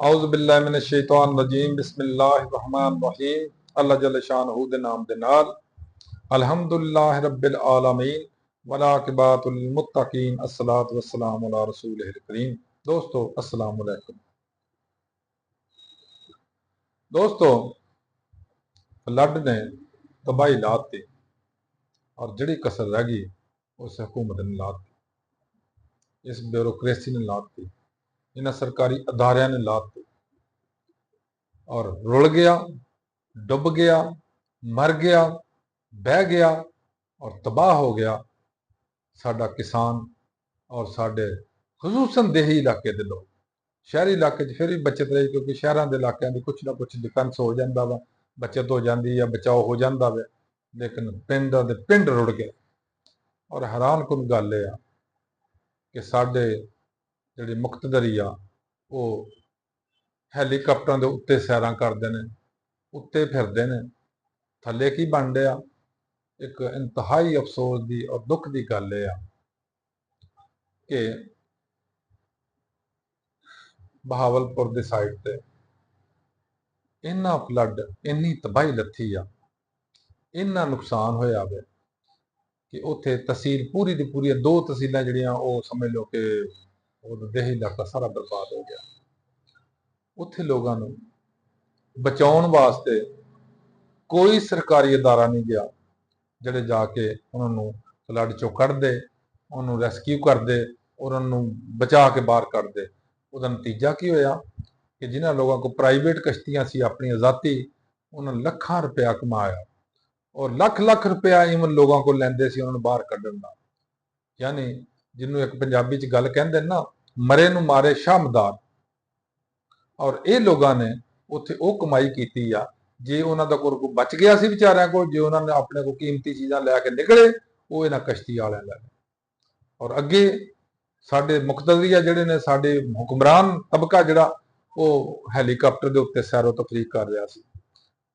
औज़ु बिल्लाहि मिनश शैतानिर रजीम बिस्मिल्लाहिर रहमानिर रहीम अल्लाह जल्ल शानहू दे नाम दे नाल अल्हम्दुलिल्लाहि रब्बिल आलमीन वल आक़िबतुल लिल मुत्तकीन अस्सलातु वस्सलामु अला रसूलिहिल करीम। दोस्तों अस्सलाम वालेकुम। दोस्तों फ्लड ने तबाही लाती और जिहड़ी कसर रह गई उस हुकूमत ने लाती, इस ब्यूरोक्रेसी ने लाती, इन्हां सरकारी अदारियां ने लाती और रुल गया, डुब गया, मर गया, बह गया और तबाह हो गया साडा किसान और साडे खसूसन देही इलाके के लोग। शहरी इलाके फिर भी बचत रही क्योंकि शहरों के इलाकों की कुछ ना कुछ डिफेंस हो जाता वा, बचत हो जाती है, बचाव हो जाता वा। लेकिन पिंड दे पिंड रुड़ गए और हैरान कुन गल है कि साडे जिहड़ी मुक्तदरी आ वो हैलीकाप्टरां दे उत्ते सैरां करते हैं, उत्ते फिरते हैं, थल्ले की बन रहा। एक इंतहाई अफसोस की और दुख की गल है कि बहावलपुर की साइड से इन्ना फ्लड, इन्नी तबाही लथी आ, इन्ना नुकसान होया वे कि उत्थे तहसील पूरी दी पूरी दो तहसीलां जिहड़ियां वो समझ लो कि देही इलाका सारा बर्बाद हो गया। उत्थे लोगों नूं बचाउण वास्ते कोई सरकारी अदारा नहीं गया जिहड़े जाके उन्होंने फ्लड चों कढ़दे, उन्होंने रेस्क्यू करदे, उन्होंने बचा के बाहर कढ़दे। उहदा नतीजा की होया कि जिन्हां लोगों को प्राइवेट कश्तियां सी अपनी आज़ादी, उन्होंने लखां रुपया कमाया और लख लख रुपया ईवन लोगों को लैंदे सी उन्होंने बाहर कढ़ण दा। यानी जिन्हों एक पंजाबी च गल कहंदे ना, मरे नूं मारे शाहमदार। और ये लोगों ने उत्थे वो कमाई की आ, जे उन्होंने कोल बच गया सी बेचारिਆਂ को, जे उन्होंने अपने को कीमती चीज़ां लैके निकले वो इन्हां कश्ती वालियां लै गए। और अगे साडे मुक्तदरी जिहड़े ने, साडे हुक्मरान तबका जिहड़ा वो हैलीकाप्टर के उत्ते सैरो तफरीह कर रहा सी।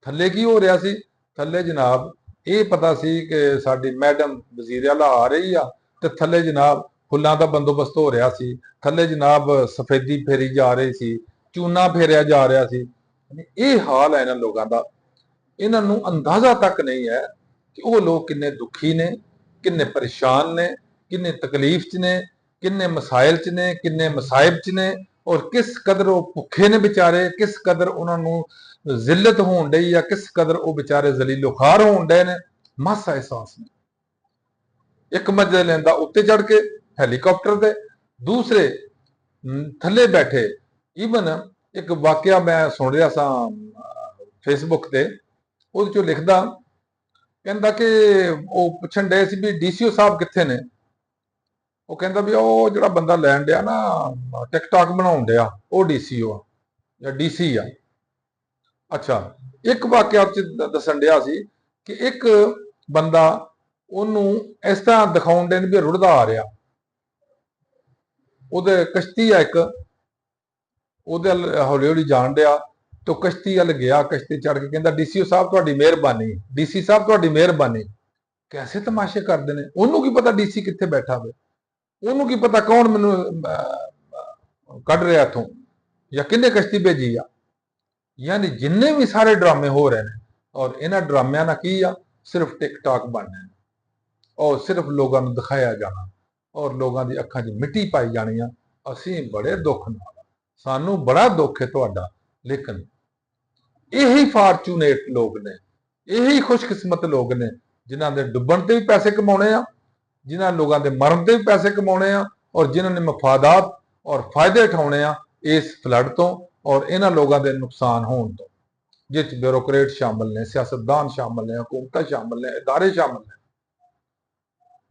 थल्ले की हो रहा सी? थल्ले जनाब ये पता सी कि साडी मैडम वजीर आला आ रही आ, ते थल्ले जनाब फुल्लां दा बंदोबस्त हो रहा सी, थल्ले जनाब सफेदी फेरी जा रही सी, चूना फेरिया जा रहा सी। ये हाल है इन्हां लोगों का। इन्हां नूं अंदाजा तक नहीं है कि वो लोग किन्ने दुखी ने, किन्ने परेशान ने, किन्ने तकलीफ च ने, किन्ने मसाइल च ने, किन्ने मसाइब च ने और किस कदर वो भुखे ने बेचारे, किस कदर उन्होंने जिल्लत होण डई या किस कदर वो बेचारे जलीलो खार होण डे ने, मासा एहसास नहीं। एक मजे लेंदा उत्ते चढ़ के हैलीकाप्टर दे, दूसरे थल्ले बैठे। ईवन एक वाकया मैं सुन रहा सा फेसबुक ते, ਉਹਦੇ ਚੋਂ लिखदा कहता कि वो पुछण डे सी भी डीसीओ साहब कित्थे ने। वो कहता भी वो जिहड़ा बंदा लैण डिया ना टिकटॉक बनाउण डिया वो डीसीओ आ या डीसी आ। अच्छा, एक वाकया दसन डिया सी कि एक बंदा ਉਹਨੂੰ इस तरह दिखाउण डे भी रुड़दा आ रहा, ਉਹਦੇ कश्ती आ एक, ਉਹਦੇ हौली हौली जाण डिया तो कश्ती अल गया, कश्ती चढ़ के कहता डीसीओ साहब तुहाडी मेहरबानी, डीसी साहब तुहाडी मेहरबानी। कैसे तमाशे करते हैं, उन्होंने की पता डीसी कित्थे बैठा हो, उन्होंने की पता कौन मैनू कढ़ रहा इथों या किन्ने कश्ती भेजी आ। यानी जिन्ने भी सारे ड्रामे हो रहे हैं और इन्हां ड्रामियां ना की आ, सिर्फ टिकटॉक बनने और सिर्फ लोगों को दिखाया जाना और लोगों की अखां च मिट्टी पाई जानी। असीं बड़े दुख नाल, सानू बड़ा दुख है तुहाडा, लेकिन यही फार्चूनेट लोग ने, यही खुशकिस्मत लोग ने जिन्हां दे डुब्बण ते भी पैसे कमाने आ, जिन्हां लोगों के मरण ते भी पैसे कमाने आ और जिन्हां ने मफादात और फायदे उठाने आ इस फ्लड तो और इन्हां लोगों के नुकसान होने तो, जिस ब्यूरोक्रेट शामिल ने, सियासतदान शामिल ने, हुकूमत शामिल ने, इदारे शामिल ने।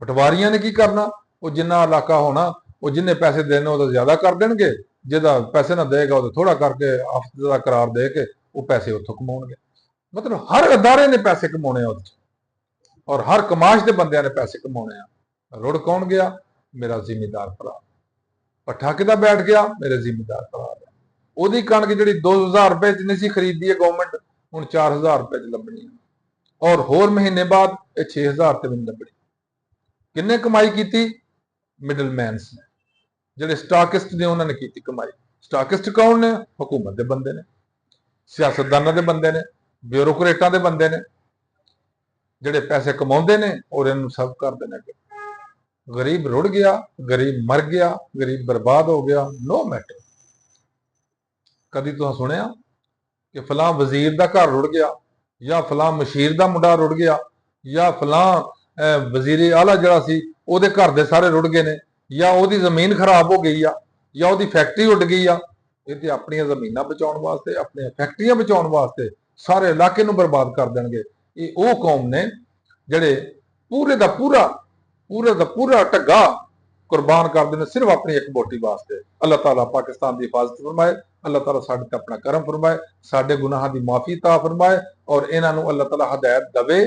पटवारियां ने की करना, वो जिन्ना इलाका होना वो जिन्हें पैसे देने वो ज्यादा कर देंगे, जिहदा पैसे ना देगा वो थोड़ा करके हफ्ते का करार दे के वो पैसे उत्थों कमाउणगे। मतलब हर अदारे ने पैसे कमाने और हर कमाश के बंदियां ने पैसे कमाने। रुड़ कौन गया? मेरा जिमीदार भरा। पट्ठा किदा बैठ गया? मेरे जिमीदार भरा। ਉਹਦੀ कणक जी 2000 रुपए च नहीं सी खरीदी है गवर्नमेंट, हुण 4000 रुपए च लभनी और होर महीने बाद 6000 ते भी नहीं लभनी। किन्ने कमाई की? मिडलमैनस ने, जिहड़े स्टॉकिस्ट ने उन्होंने की कमाई। ਸਟਾਕਿਸਟ ਕੌਣ ਨੇ? ਹਕੂਮਤ ਦੇ ਬੰਦੇ ਨੇ, ਸਿਆਸਤਦਾਨਾਂ ਦੇ ਬੰਦੇ ਨੇ, ਬਿਊਰੋਕਰੇਟਾਂ ਦੇ ਬੰਦੇ ਨੇ, ਜਿਹੜੇ ਪੈਸੇ ਕਮਾਉਂਦੇ ਨੇ ਔਰ ਇਹਨੂੰ ਸਭ ਕਰਦੇ ਨੇ ਅੱਗੇ। ਗਰੀਬ ਰੁੜ ਗਿਆ, ਗਰੀਬ ਮਰ ਗਿਆ, ਗਰੀਬ ਬਰਬਾਦ ਹੋ ਗਿਆ, ਨੋ ਮੈਟਰ। ਕਦੀ ਤੁਸੀਂ ਸੁਣਿਆ ਕਿ ਫਲਾਂ ਵਜ਼ੀਰ ਦਾ ਘਰ ਰੁੜ ਗਿਆ, ਜਾਂ ਫਲਾਂ ਮਸ਼ੀਰ ਦਾ ਮੁੰਡਾ ਰੁੜ ਗਿਆ, ਜਾਂ ਫਲਾਂ ਵਜ਼ੀਰ ਆਲਾ ਜਿਹੜਾ ਸੀ ਉਹਦੇ ਘਰ ਦੇ ਸਾਰੇ ਰੁੜ ਗਏ ਨੇ, ਜਾਂ ਉਹਦੀ ਜ਼ਮੀਨ ਖਰਾਬ ਹੋ ਗਈ ਆ, ਜਾਂ ਉਹਦੀ ਫੈਕਟਰੀ ਉੱਡ ਗਈ ਆ? ਇਹ ਤੇ ਆਪਣੀਆਂ ਜ਼ਮੀਨਾਂ ਬਚਾਉਣ ਵਾਸਤੇ, ਆਪਣੀਆਂ ਫੈਕਟਰੀਆਂ ਬਚਾਉਣ ਵਾਸਤੇ ਸਾਰੇ ਇਲਾਕੇ ਨੂੰ ਬਰਬਾਦ ਕਰ ਦੇਣਗੇ। ਇਹ ਉਹ ਕੌਮ ਨੇ ਜਿਹੜੇ ਪੂਰੇ ਦਾ ਪੂਰਾ ਢੱਗਾ ਕੁਰਬਾਨ ਕਰਦੇ ਨੇ ਸਿਰਫ ਆਪਣੀ ਇੱਕ ਵੋਟੀ ਵਾਸਤੇ। ਅੱਲਾਹ ਤਾਲਾ ਪਾਕਿਸਤਾਨ ਦੀ ਹਿਫਾਜ਼ਤ ਫਰਮਾਏ, ਅੱਲਾਹ ਤਾਲਾ ਸਾਡੇ ਤੇ ਆਪਣਾ ਕਰਮ ਫਰਮਾਏ, ਸਾਡੇ ਗੁਨਾਹਾਂ ਦੀ ਮਾਫੀ ਤਾ ਫਰਮਾਏ, ਔਰ ਇਹਨਾਂ ਨੂੰ ਅੱਲਾਹ ਤਾਲਾ ਹਦਾਇਤ ਦਵੇ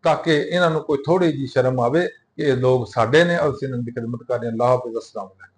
ਤਾकि ਇਹਨਾਂ ਨੂੰ ਕੋਈ ਥੋੜੀ ਜੀ ਸ਼ਰਮ ਆਵੇ ਕਿ ਇਹ ਲੋਕ ਸਾਡੇ ਨੇ ਔਰ ਅਸੀਂ ਇਹਨਾਂ ਦੀ ਖਿਦਮਤ ਕਰ ਰਹੇ ਹਾਂ। ਅੱਲਾਹ ਹਾਫਿਜ਼। अस्सलाम।